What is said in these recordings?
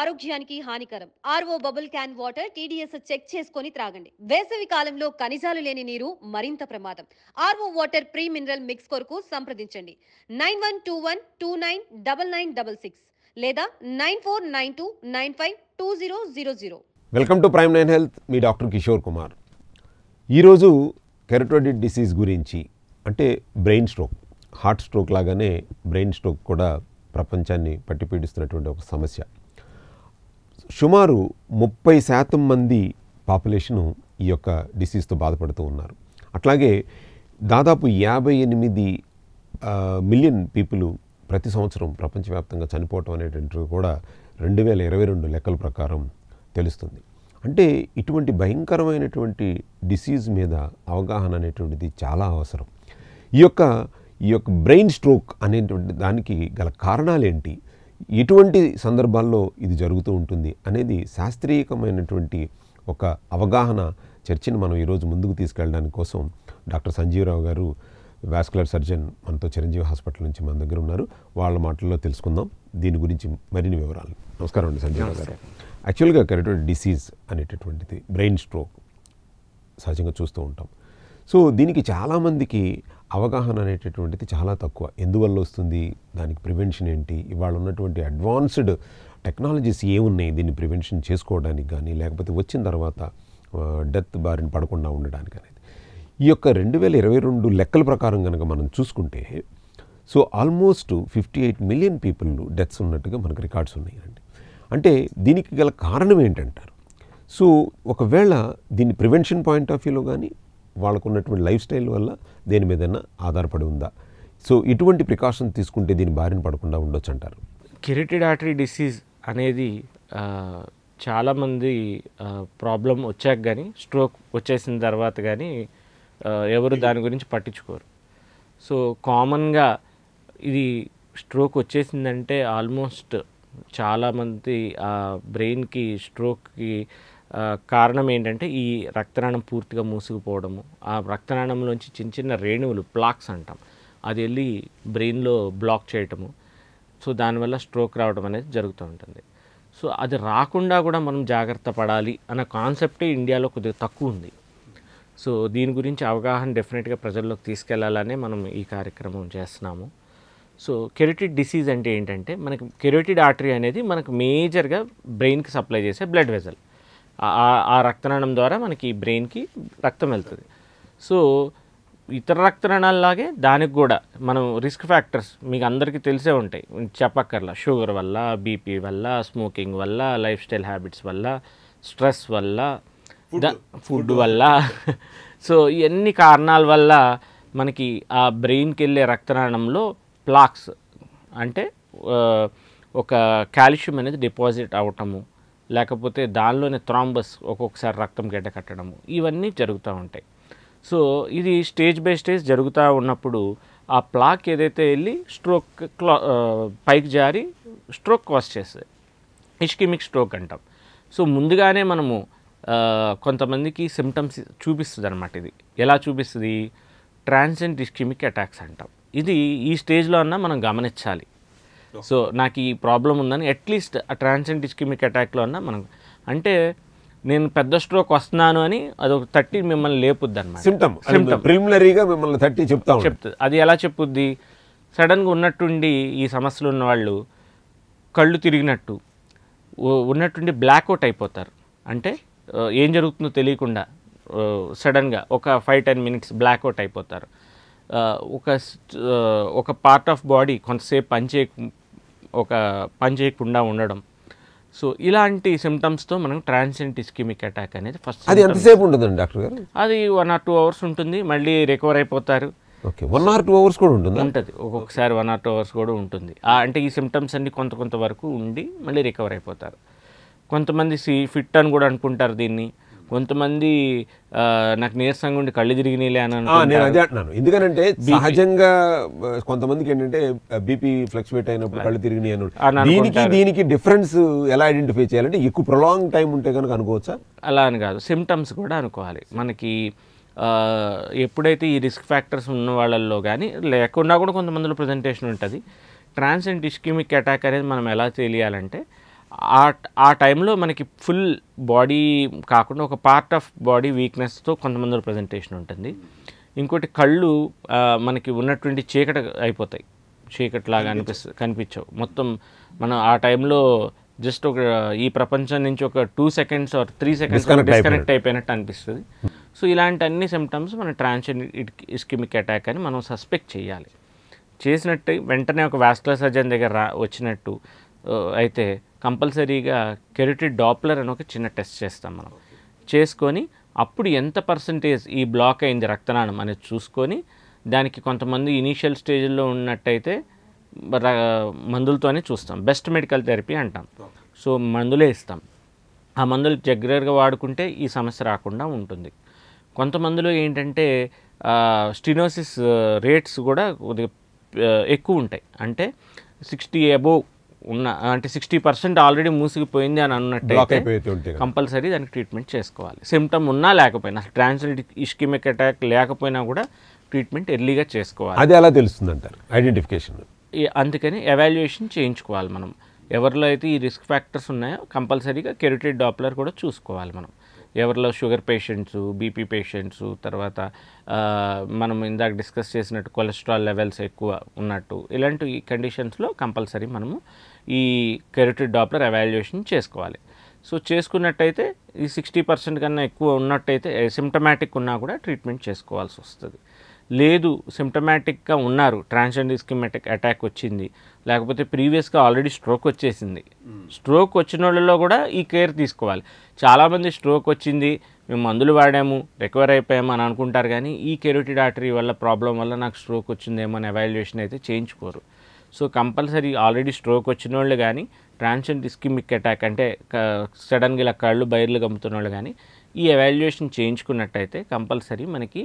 ఆరోగ్యానికి హానికరం. RO bubble can water TDS check చేసుకొని త్రాగండి. వేసవి కాలంలో ఖనిజాలు లేని నీరు మరింత ప్రమాదం. RO water pre mineral mix కొరకు సంప్రదించండి 9121299966 లేదా 9492952000. Welcome to prime 9 health. మీ డాక్టర్ కిషోర్ కుమార్. ఈరోజు కెరటోయిడ్ డిసీజ్ గురించి, అంటే బ్రెయిన్ స్ట్రోక్, హార్ట్ స్ట్రోక్ లాగానే బ్రెయిన్ స్ట్రోక్ కూడా ప్రపంచాన్ని పట్టిపీడిస్తున్నటువంటి ఒక సమస్య. సుమారు 30% మంది పాపులేషను ఈ యొక్క డిసీజ్తో బాధపడుతూ ఉన్నారు. అట్లాగే దాదాపు 58 మిలియన్ పీపుల్ ప్రతి సంవత్సరం ప్రపంచవ్యాప్తంగా చనిపోవటం అనేటువంటిది కూడా 2022 లెక్కల ప్రకారం తెలుస్తుంది. అంటే ఇటువంటి భయంకరమైనటువంటి డిసీజ్ మీద అవగాహన అనేటువంటిది చాలా అవసరం. ఈ యొక్క బ్రెయిన్ స్ట్రోక్ అనేటువంటి దానికి గల కారణాలేంటి, ఎటువంటి సందర్భాల్లో ఇది జరుగుతూ ఉంటుంది అనేది శాస్త్రీయకమైనటువంటి ఒక అవగాహన చర్చను మనం ఈరోజు ముందుకు తీసుకెళ్ళడానికి కోసం డాక్టర్ సంజీవరావు గారు, వాస్కులర్ సర్జన్, మనతో చిరంజీవి హాస్పిటల్ నుంచి మన దగ్గర ఉన్నారు. వాళ్ళ మాటల్లో తెలుసుకుందాం దీని గురించి మరిన్ని వివరాలు. నమస్కారం అండి సంజీవరావు గారు. యాక్చువల్గా కెరటోయిడ్ డిసీజ్ అనేటటువంటిది బ్రెయిన్ స్ట్రోక్ సహజంగా చూస్తూ ఉంటాం. సో దీనికి చాలామందికి అవగాహన అనేటటువంటిది చాలా తక్కువ. ఎందువల్ల వస్తుంది, దానికి ప్రివెన్షన్ ఏంటి, ఇవాళ ఉన్నటువంటి అడ్వాన్స్డ్ టెక్నాలజీస్ ఏమున్నాయి దీన్ని ప్రివెన్షన్ చేసుకోవడానికి కానీ, లేకపోతే వచ్చిన తర్వాత డెత్ బారిన పడకుండా ఉండడానికి అనేది. ఈ యొక్క 2022 లెక్కల ప్రకారం కనుక మనం చూసుకుంటే so almost 58 million people deaths ఉన్నట్టుగా మనకు రికార్డ్స్ ఉన్నాయండి. అంటే దీనికి గల కారణం ఏంటంటారు? సో ఒకవేళ దీన్ని ప్రివెన్షన్ పాయింట్ ఆఫ్ వ్యూలో కానీ, వాళ్ళకు ఉన్నటువంటి లైఫ్ స్టైల్ వల్ల దేని మీదైనా ఆధారపడి ఉందా? సో ఇటువంటి ప్రికాషన్ తీసుకుంటే దీని బారిన పడకుండా ఉండొచ్చు అంటారు. కెరటిడ్ ఆర్టరీ డిసీజ్ అనేది చాలామంది ప్రాబ్లం వచ్చాక కానీ, స్ట్రోక్ వచ్చేసిన తర్వాత కానీ ఎవరు దాని గురించి పట్టించుకోరు. సో కామన్గా ఇది స్ట్రోక్ వచ్చేసిందంటే ఆల్మోస్ట్ చాలామంది బ్రెయిన్కి స్ట్రోక్కి కారణం ఏంటంటే ఈ రక్తనాళం పూర్తిగా మూసుకుపోవడము, ఆ రక్తనాళంలోంచి చిన్న చిన్న రేణువులు, ప్లాక్స్ అంటాం, అది వెళ్ళి బ్రెయిన్లో బ్లాక్ చేయటము. సో దానివల్ల స్ట్రోక్ రావడం అనేది జరుగుతూ ఉంటుంది. సో అది రాకుండా కూడా మనం జాగ్రత్త పడాలి అన్న కాన్సెప్టే ఇండియాలో కొద్దిగా తక్కువ ఉంది. సో దీని గురించి అవగాహన డెఫినెట్గా ప్రజల్లోకి తీసుకెళ్లాలనే మనం ఈ కార్యక్రమం చేస్తున్నాము. సో కెరటిడ్ డిసీజ్ అంటే ఏంటంటే, మనకి కెరటిడ్ ఆర్టరీ అనేది మనకు మేజర్గా బ్రెయిన్కి సప్లై చేసే బ్లడ్ వెజల్. ఆ రక్తనాళం ద్వారా మనకి బ్రెయిన్కి రక్తం వెళ్తుంది. సో ఇతర రక్తనాళాలలాగే దానికి కూడా మనం రిస్క్ ఫ్యాక్టర్స్ మీకు అందరికీ తెలిసే ఉంటాయి, చెప్పక్కర్లా. షుగర్ వల్ల, బీపీ వల్ల, స్మోకింగ్ వల్ల, లైఫ్ స్టైల్ హ్యాబిట్స్ వల్ల, స్ట్రెస్ వల్ల, ఫుడ్ వల్ల, సో ఇవన్నీ కారణాల వల్ల మనకి ఆ బ్రెయిన్కి వెళ్ళే రక్తనాళంలో ప్లాక్స్, అంటే ఒక కాల్షియం అనేది డిపాజిట్ అవటము, లేకపోతే దానిలోనే థ్రాంబస్, ఒక్కొక్కసారి రక్తం గడ్డ కట్టడము, ఇవన్నీ జరుగుతూ ఉంటాయి. సో ఇది స్టేజ్ బై స్టేజ్ జరుగుతూ ఉన్నప్పుడు ఆ ప్లాక్ ఏదైతే వెళ్ళి స్ట్రోక్ పైకి జారి స్ట్రోక్ కాజ్ చేస్తుంది, ఇష్కిమిక్ స్ట్రోక్ అంటాం. సో ముందుగానే మనము కొంతమందికి సిమ్టమ్స్ చూపిస్తుంది అనమాట. ఇది ఎలా చూపిస్తుంది? ట్రాన్సియంట్ ఇష్కిమిక్ అటాక్స్ అంటాం. ఇది ఈ స్టేజ్లో అన్నా మనం గమనించాలి. సో నాకు ఈ ప్రాబ్లం ఉందని అట్లీస్ట్ ఆ ట్రాన్సియంట్ ఇష్కిమిక్ అటాక్లో అన్నా మనం, అంటే నేను పెద్ద స్ట్రోక్ వస్తున్నాను అని అదొక 30 మిమ్మల్ని లేపుద్ది అనమాట. సిమ్టమ్ ప్రిలిమినరీగా మిమ్మల్ని 30 చెప్తుంది. అది ఎలా చెప్పుద్ది? సడన్గా ఉన్నట్టుండి ఈ సమస్యలు ఉన్నవాళ్ళు కళ్ళు తిరిగినట్టు ఉన్నట్టుండి బ్లాక్అవుట్ అయిపోతారు. అంటే ఏం జరుగుతుందో తెలియకుండా సడన్గా ఒక 5-10 మినిట్స్ బ్లాక్అవుట్ అయిపోతారు. ఒక పార్ట్ ఆఫ్ బాడీ కొంతసేపు పని చేయకుండా ఉండడం. సో ఇలాంటి సిమ్టమ్స్తో మనం ట్రాన్సియంట్ ఇస్కిమిక్ అటాక్ అనేది ఫస్ట్. అది ఎంతసేపు ఉంటుందండి డాక్టర్ గారు? అది 1 or 2 hours ఉంటుంది, మళ్ళీ రికవర్ అయిపోతారు. ఓకే, 1 or 2 hours కూడా ఉంటుంది? ఉంటుంది, ఒక్కొక్కసారి 1 or 2 hours కూడా ఉంటుంది. అంటే ఈ సిమ్టమ్స్ అన్ని కొంత వరకు ఉండి మళ్ళీ రికవర్ అయిపోతారు. కొంతమంది ఫిట్ అని కూడా అనుకుంటారు దీన్ని. కొంతమంది నాకు నీరసంగా ఉండి కళ్ళు తిరిగినీలే అని నేను అదే అంటున్నాను. ఎందుకంటే సహజంగా కొంతమందికి ఏంటంటే బీపీ ఫ్లక్చువేట్ అయినప్పుడు కళ్ళు తిరిగినాయి అని, దీనికి డిఫరెన్స్ ఎలా ఐడెంటిఫై చేయాలంటే ఎక్కువ ప్రొలాంగ్ టైం ఉంటే కనుక అనుకోవచ్చా? అలా అని కాదు, సిమ్టమ్స్ కూడా అనుకోవాలి. మనకి ఎప్పుడైతే ఈ రిస్క్ ఫ్యాక్టర్స్ ఉన్న వాళ్ళల్లో కానీ లేకుండా కూడా కొంతమందిలో ప్రజెంటేషన్ ఉంటుంది. ట్రాన్సియంట్ ఇస్కిమిక్ అటాక్ అనేది మనం ఎలా తెలియాలంటే, ఆ టైంలో మనకి ఫుల్ బాడీ కాకుండా ఒక పార్ట్ ఆఫ్ బాడీ వీక్నెస్తో కొంతమంది ప్రజెంటేషన్ ఉంటుంది. ఇంకోటి కళ్ళు మనకి ఉన్నటువంటి చీకటి అయిపోతాయి, చీకటిలాగా కనిపించవు మొత్తం. మనం ఆ టైంలో జస్ట్ ఒక ఈ ప్రపంచం నుంచి ఒక 2 seconds or 3 seconds డిస్కనెక్ట్ అయిపోయినట్టు అనిపిస్తుంది. సో ఇలాంటి అన్ని సిమ్టమ్స్ మన ట్రాన్సియెంట్ ఇస్కెమిక్ అటాక్ అని మనం సస్పెక్ట్ చేయాలి. చేసినట్టు వెంటనే ఒక వాస్కులర్ సర్జన్ దగ్గర వచ్చినట్టు అయితే కంపల్సరీగా కెరోటిడ్ డాప్లర్ అని ఒక చిన్న టెస్ట్ చేస్తాం మనం. చేసుకొని అప్పుడు ఎంత పర్సంటేజ్ ఈ బ్లాక్ అయింది రక్తనాళం అనేది చూసుకొని, దానికి కొంతమంది ఇనీషియల్ స్టేజ్లో ఉన్నట్టయితే మందులతోనే చూస్తాం, బెస్ట్ మెడికల్ థెరపీ అంటాం. సో మందులే ఇస్తాం. ఆ మందులు రెగ్యులర్గా వాడుకుంటే ఈ సమస్య రాకుండా ఉంటుంది. కొంతమందిలో ఏంటంటే స్టినోసిస్ రేట్స్ కూడా కొద్దిగా ఎక్కువ ఉంటాయి. అంటే 60 అబోవ్ ఉన్న, అంటే 60% ఆల్రెడీ మూసిగిపోయింది అని అన్నట్టయితే కంపల్సరీ దానికి ట్రీట్మెంట్ చేసుకోవాలి. సిమ్టమ్ ఉన్నా లేకపోయినా, అసలు ట్రాన్సియెంట్ ఇస్కెమిక్ అటాక్ లేకపోయినా కూడా ట్రీట్మెంట్ ఎర్లీగా చేసుకోవాలి. అది ఎలా తెలుస్తుంది అంటారు ఐడెంటిఫికేషన్? అందుకని ఎవాల్యుయేషన్ చేయించుకోవాలి మనం. ఎవరిలో అయితే ఈ రిస్క్ ఫ్యాక్టర్స్ ఉన్నాయో కంపల్సరీగా కెరోటిడ్ డాప్లర్ కూడా చూసుకోవాలి మనం. ఎవరిలో షుగర్ పేషెంట్స్, బీపీ పేషెంట్స్, తర్వాత మనం ఇందాక డిస్కస్ చేసినట్టు కొలెస్ట్రాల్ లెవెల్స్ ఎక్కువ ఉన్నట్టు, ఇలాంటి కండిషన్స్లో కంపల్సరీ మనము ఈ కెరోటిడ్ డాప్లర్ ఎవాల్యుయేషన్ చేసుకోవాలి. సో చేసుకున్నట్టయితే ఈ 60% కన్నా ఎక్కువ ఉన్నట్టయితే, సిమ్టమాటిక్ ఉన్నా కూడా ట్రీట్మెంట్ చేసుకోవాల్సి వస్తుంది. లేదు సిమ్టమాటిక్గా ఉన్నారు, ట్రాన్సియెంట్ ఇస్కెమిక్ అటాక్ వచ్చింది, లేకపోతే ప్రీవియస్గా ఆల్రెడీ స్ట్రోక్ వచ్చేసింది, స్ట్రోక్ వచ్చిన వాళ్ళలో కూడా ఈ కేర్ తీసుకోవాలి. చాలామంది స్ట్రోక్ వచ్చింది, మేము మందులు వాడాము, రికవర్ అయిపోయాము అని అనుకుంటారు, కానీ ఈ కెరోటిడ్ ఆర్టరీ వల్ల ప్రాబ్లం వల్ల నాకు స్ట్రోక్ వచ్చిందేమో అని ఎవాల్యుయేషన్ అయితే చేయించుకోరు. సో కంపల్సరీ ఆల్రెడీ స్ట్రోక్ వచ్చిన వాళ్ళు కానీ, ట్రాన్సియెంట్ ఇస్కెమిక్ అటాక్ అంటే సడన్గా ఇలా కళ్ళు బయర్లు గమ్ముతున్న వాళ్ళు కానీ ఈ ఎవాల్యుయేషన్ చేయించుకున్నట్టయితే కంపల్సరీ మనకి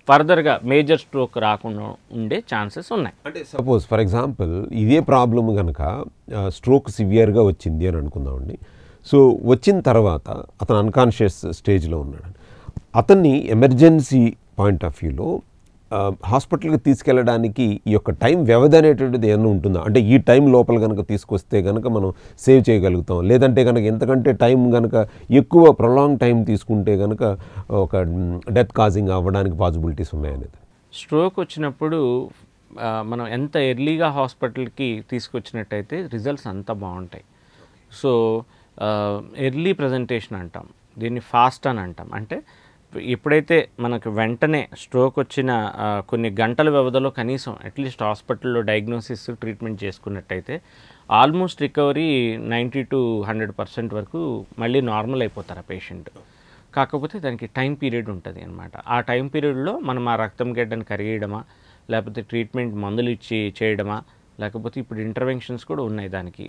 ఫర్దర్గా మేజర్ స్ట్రోక్ రాకుండా ఉండే ఛాన్సెస్ ఉన్నాయి. అంటే సపోజ్ ఫర్ ఎగ్జాంపుల్ ఇదే ప్రాబ్లమ్ కనుక స్ట్రోక్ సివియర్గా వచ్చింది అని అనుకుందామండి. సో వచ్చిన తర్వాత అతను అన్కాన్షియస్ స్టేజ్లో ఉన్నాడు. అతన్ని ఎమర్జెన్సీ పాయింట్ ఆఫ్ వ్యూలో హాస్పిటల్కి తీసుకెళ్ళడానికి ఈ యొక్క టైం వ్యవధి అనేటువంటిది ఏమన్నా ఉంటుందా? అంటే ఈ టైం లోపల కనుక తీసుకొస్తే కనుక మనం సేవ్ చేయగలుగుతాం, లేదంటే కనుక ఎంతకంటే టైం కనుక ఎక్కువ ప్రొలాంగ్ టైం తీసుకుంటే కనుక ఒక డెత్ కాజింగ్ అవ్వడానికి పాసిబిలిటీస్ ఉన్నాయనేది. స్ట్రోక్ వచ్చినప్పుడు మనం ఎంత ఎర్లీగా హాస్పిటల్కి తీసుకొచ్చినట్టయితే రిజల్ట్స్ అంతా బాగుంటాయి. సో ఎర్లీ ప్రజెంటేషన్ అంటాం, దీన్ని ఫాస్ట్ అని అంటాం. అంటే ఎప్పుడైతే మనకు వెంటనే స్ట్రోక్ వచ్చిన కొన్ని గంటల వ్యవధిలో కనీసం అట్లీస్ట్ హాస్పిటల్లో డయాగ్నోసిస్ ట్రీట్మెంట్ చేసుకున్నట్టయితే ఆల్మోస్ట్ రికవరీ 90 to 100% వరకు మళ్ళీ నార్మల్ అయిపోతారు ఆ పేషెంట్. కాకపోతే దానికి టైం పీరియడ్ ఉంటుంది అనమాట. ఆ టైం పీరియడ్లో మనం ఆ రక్తం గడ్డను కరిగేయడమా, లేకపోతే ట్రీట్మెంట్ మందులు ఇచ్చి చేయడమా, లేకపోతే ఇప్పుడు ఇంటర్వెన్షన్స్ కూడా ఉన్నాయి దానికి.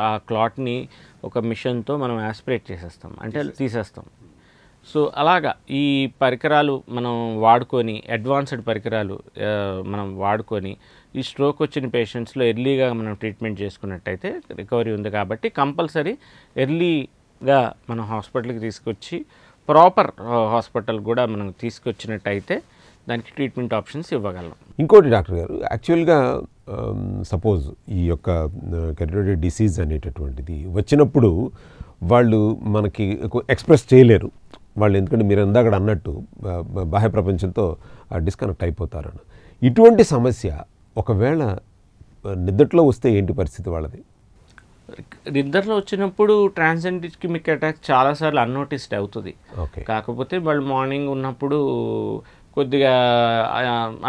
ఆ క్లాట్ని ఒక మిషన్తో మనం యాస్పిరేట్ చేసేస్తాం, అంటే తీసేస్తాం. సో అలాగా ఈ పరికరాలు మనం వాడుకొని, అడ్వాన్స్డ్ పరికరాలు మనం వాడుకొని ఈ స్ట్రోక్ వచ్చిన పేషెంట్స్లో ఎర్లీగా మనం ట్రీట్మెంట్ చేసుకున్నట్టయితే రికవరీ ఉంది. కాబట్టి కంపల్సరీ ఎర్లీగా మనం హాస్పిటల్కి తీసుకొచ్చి ప్రాపర్ హాస్పిటల్ కూడా మనం తీసుకొచ్చినట్టయితే దానికి ట్రీట్మెంట్ ఆప్షన్స్ ఇవ్వగలం. ఇంకోటి డాక్టర్ గారు, యాక్చువల్గా సపోజ్ ఈ యొక్క కెరోటిడ్ డిసీజ్ అనేటటువంటిది వచ్చినప్పుడు వాళ్ళు మనకి ఎక్స్ప్రెస్ చేయలేరు వాళ్ళు, ఎందుకంటే మీరు ఇందాక అన్నట్టు బాహ్య ప్రపంచంతో డిస్కనెక్ట్ అయిపోతారని. ఇటువంటి సమస్య ఒకవేళ నిద్రలో వస్తే ఏంటి పరిస్థితి వాళ్ళది? నిద్రలో వచ్చినప్పుడు ట్రాన్సియెంట్ ఇస్కెమిక్ అటాక్ చాలాసార్లు అన్నోటిస్డ్ అవుతుంది. కాకపోతే వాళ్ళు మార్నింగ్ ఉన్నప్పుడు కొద్దిగా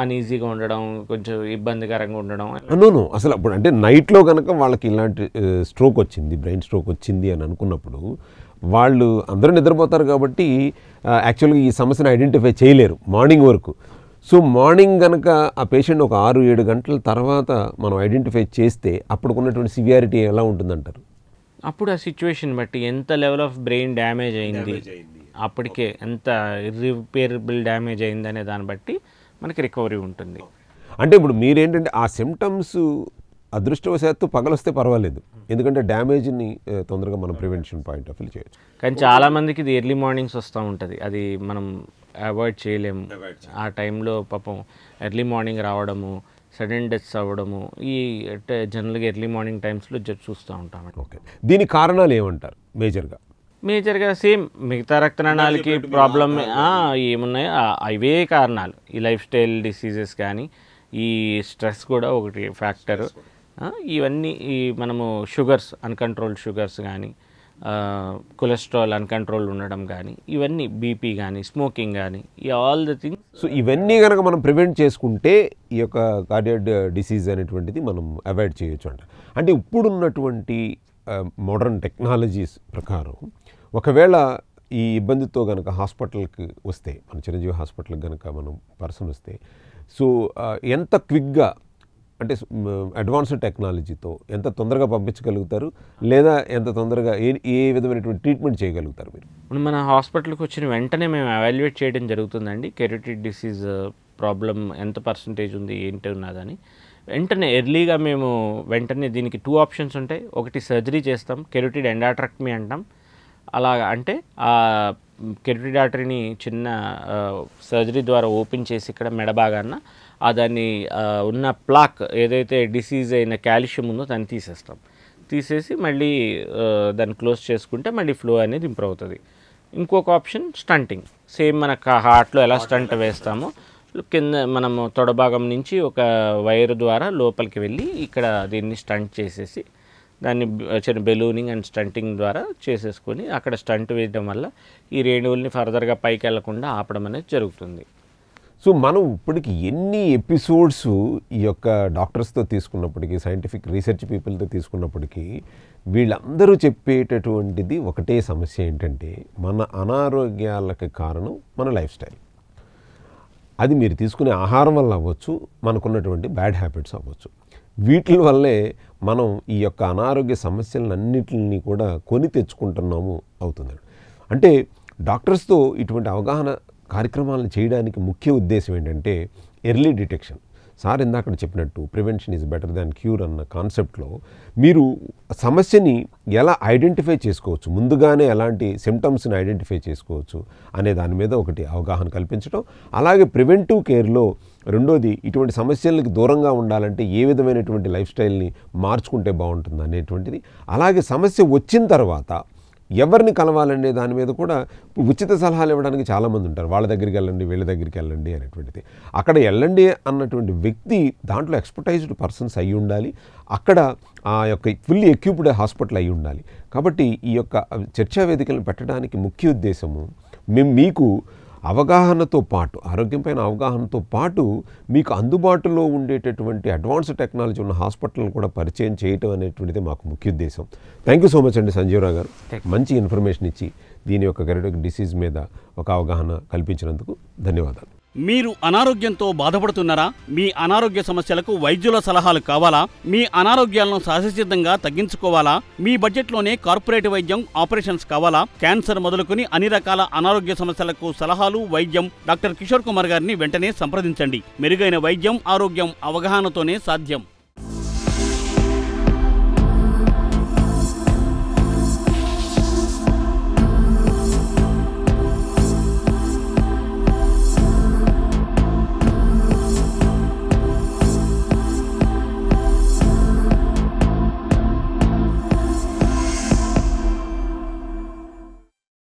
అన్ఈజీగా ఉండడం, కొంచెం ఇబ్బందికరంగా ఉండడం. నో అసలు అప్పుడు అంటే నైట్లో కనుక వాళ్ళకి ఇలాంటి స్ట్రోక్ వచ్చింది, బ్రెయిన్ స్ట్రోక్ వచ్చింది అని అనుకున్నప్పుడు వాళ్ళు అందరూ నిద్రపోతారు కాబట్టి యాక్చువల్గా ఈ సమస్యను ఐడెంటిఫై చేయలేరు మార్నింగ్ వరకు. సో మార్నింగ్ కనుక ఆ పేషెంట్ ఒక 6-7 గంటల తర్వాత మనం ఐడెంటిఫై చేస్తే అప్పుడుకున్నటువంటి సివియారిటీ ఎలా ఉంటుందంటారు? అప్పుడు ఆ సిచ్యువేషన్ బట్టి ఎంత లెవెల్ ఆఫ్ బ్రెయిన్ డ్యామేజ్ అయింది, అప్పటికే ఎంత ఇర్రిపేరబుల్ డ్యామేజ్ అయింది అనే దాన్ని బట్టి మనకి రికవరీ ఉంటుంది. అంటే ఇప్పుడు మీరేంటంటే ఆ సిమ్టమ్స్ అదృష్టవశాత్తు పగలొస్తే పర్వాలేదు, ఎందుకంటే డ్యామేజ్ని తొందరగా మనం ప్రివెన్షన్ పాయింట్ ఆఫ్ వ్యూ చేయొచ్చు. కానీ చాలామందికి ఇది ఎర్లీ మార్నింగ్స్ వస్తూ ఉంటుంది, అది మనం అవాయిడ్ చేయలేము. ఆ టైంలో పాపం ఎర్లీ మార్నింగ్ రావడము, సడన్ డెత్స్ అవ్వడము ఈ అంటే జనరల్గా ఎర్లీ మార్నింగ్ టైమ్స్లో చూస్తూ ఉంటామండి. ఓకే, దీని కారణాలు ఏమంటారు మేజర్గా సేమ్ మిగతా రక్తనాళాలకి ప్రాబ్లం ఏమున్నాయో అవే కారణాలు. ఈ లైఫ్ స్టైల్ డిసీజెస్ కానీ, ఈ స్ట్రెస్ కూడా ఒకటి ఫ్యాక్టర్. ఇవన్నీ ఈ మనము షుగర్స్, అన్కంట్రోల్డ్ షుగర్స్ కానీ, కొలెస్ట్రాల్ అన్కంట్రోల్ ఉండడం కానీ, ఇవన్నీ బీపీ కానీ, స్మోకింగ్ కానీ, ఈ ఆల్ ద థింగ్స్. సో ఇవన్నీ కనుక మనం ప్రివెంట్ చేసుకుంటే ఈ యొక్క కార్డియాక్ డిసీజ్ అనేటువంటిది మనం అవాయిడ్ చేయొచ్చు అంట. అంటే ఇప్పుడున్నటువంటి మోడర్న్ టెక్నాలజీస్ ప్రకారం ఒకవేళ ఈ ఇబ్బందితో కనుక హాస్పిటల్కి వస్తే, మన చిరంజీవి హాస్పిటల్కి కనుక మనం పర్సన్ వస్తే, సో ఎంత క్విక్గా అంటే అడ్వాన్స్డ్ టెక్నాలజీతో ఎంత తొందరగా పంపించగలుగుతారు, లేదా ఎంత తొందరగా ఏ విధమైనటువంటి ట్రీట్మెంట్ చేయగలుగుతారు మీరు? ఇప్పుడు మన హాస్పిటల్కి వచ్చిన వెంటనే మేము ఎవాల్యుయేట్ చేయడం జరుగుతుందండి. కెరోటిడ్ డిసీజ్ ప్రాబ్లం ఎంత పర్సంటేజ్ ఉంది, ఏంటి ఉన్నదని వెంటనే ఎర్లీగా మేము వెంటనే దీనికి 2 ఆప్షన్స్ ఉంటాయి. ఒకటి సర్జరీ చేస్తాం, కెరోటిడ్ ఎండాట్రాక్టమీ అంటాం. అలా అంటే ఆ కెరోటిడ్ ఆర్టరీని చిన్న సర్జరీ ద్వారా ఓపెన్ చేసి ఇక్కడ మెడబాగాన దాన్ని ఉన్న ప్లాక్ ఏదైతే డిసీజ్ అయిన కాల్షియం ఉందో దాన్ని తీసేసి మళ్ళీ దాన్ని క్లోజ్ చేసుకుంటే మళ్ళీ ఫ్లో అనేది ఇంప్రూవ్ అవుతుంది. ఇంకొక ఆప్షన్ స్టంటింగ్. సేమ్ మన హార్ట్లో ఎలా స్టంట్ వేస్తామో కింద మనము తొడభాగం నుంచి ఒక వైర్ ద్వారా లోపలికి వెళ్ళి ఇక్కడ దీన్ని స్టంట్ చేసేసి దాన్ని చిన్న బెలూనింగ్ అండ్ స్టంటింగ్ ద్వారా చేసేసుకొని అక్కడ స్టంట్ వేయడం వల్ల ఈ రేణువుల్ని ఫర్దర్గా పైకి వెళ్లకుండా ఆపడం అనేది జరుగుతుంది. సో మనం ఇప్పటికి ఎన్ని ఎపిసోడ్స్ ఈ యొక్క డాక్టర్స్తో తీసుకున్నప్పటికీ, సైంటిఫిక్ రీసెర్చ్ పీపుల్తో తీసుకున్నప్పటికీ వీళ్ళందరూ చెప్పేటటువంటిది ఒకటే సమస్య ఏంటంటే మన అనారోగ్యాలకు కారణం మన లైఫ్ స్టైల్. అది మీరు తీసుకునే ఆహారం వల్ల అవ్వచ్చు, మనకున్నటువంటి బ్యాడ్ హ్యాబిట్స్ అవ్వచ్చు. వీటి వల్లే మనం ఈ యొక్క అనారోగ్య సమస్యలన్నింటినీ కూడా కొని తెచ్చుకుంటున్నాము అవుతుందండి. అంటే డాక్టర్స్తో ఇటువంటి అవగాహన కార్యక్రమాలను చేయడానికి ముఖ్య ఉద్దేశం ఏంటంటే ఎర్లీ డిటెక్షన్. సార్ ఇందాక చెప్పినట్టు prevention is better than cure అన్న కాన్సెప్ట్లో మీరు సమస్యని ఎలా ఐడెంటిఫై చేసుకోవచ్చు, ముందుగానే ఎలాంటి సిమ్టమ్స్ని ఐడెంటిఫై చేసుకోవచ్చు అనే దాని మీద ఒకటి అవగాహన కల్పించడం. అలాగే ప్రివెంటివ్ కేర్లో రెండోది ఇటువంటి సమస్యలకు దూరంగా ఉండాలంటే ఏ విధమైనటువంటి లైఫ్ స్టైల్ని మార్చుకుంటే బాగుంటుంది అనేటువంటిది. అలాగే సమస్య వచ్చిన తర్వాత ఎవరిని కలవాలనే దాని మీద కూడా ఉచిత సలహాలు ఇవ్వడానికి చాలామంది ఉంటారు. వాళ్ళ దగ్గరికి వెళ్ళండి, వీళ్ళ దగ్గరికి వెళ్ళండి అనేటువంటిది. అక్కడ వెళ్ళండి అన్నటువంటి వ్యక్తి దాంట్లో ఎక్స్పర్టైజ్డ్ పర్సన్స్ అయి ఉండాలి. అక్కడ ఆ యొక్క ఫుల్లీ ఎక్విప్డ్ హాస్పిటల్ అయి ఉండాలి. కాబట్టి ఈ యొక్క చర్చా వేదికలను పెట్టడానికి ముఖ్య ఉద్దేశము మేము మీకు అవగాహనతో పాటు, ఆరోగ్యం పైన అవగాహనతో పాటు మీకు అందుబాటులో ఉండేటటువంటి అడ్వాన్స్డ్ టెక్నాలజీ ఉన్న హాస్పిటల్ని కూడా పరిచయం చేయటం అనేటువంటిది మాకు ముఖ్య ఉద్దేశం. థ్యాంక్ యూ సో మచ్ అండి సంజీవరావు గారు. మంచి ఇన్ఫర్మేషన్ ఇచ్చి దీని యొక్క కెరోటిక్ డిసీజ్ మీద ఒక అవగాహన కల్పించినందుకు ధన్యవాదాలు. మీరు అనారోగ్యంతో బాధపడుతున్నారా? మీ అనారోగ్య సమస్యలకు వైద్యుల సలహాలు కావాలా? మీ అనారోగ్యాలను సహజసిద్ధంగా తగ్గించుకోవాలా? మీ బడ్జెట్లోనే కార్పొరేట్ వైద్యం, ఆపరేషన్స్ కావాలా? క్యాన్సర్ మొదలుకొని అన్ని రకాల అనారోగ్య సమస్యలకు సలహాలు, వైద్యం డాక్టర్ కిషోర్ కుమార్ గారిని వెంటనే సంప్రదించండి. మెరుగైన వైద్యం, ఆరోగ్యం అవగాహనతోనే సాధ్యం.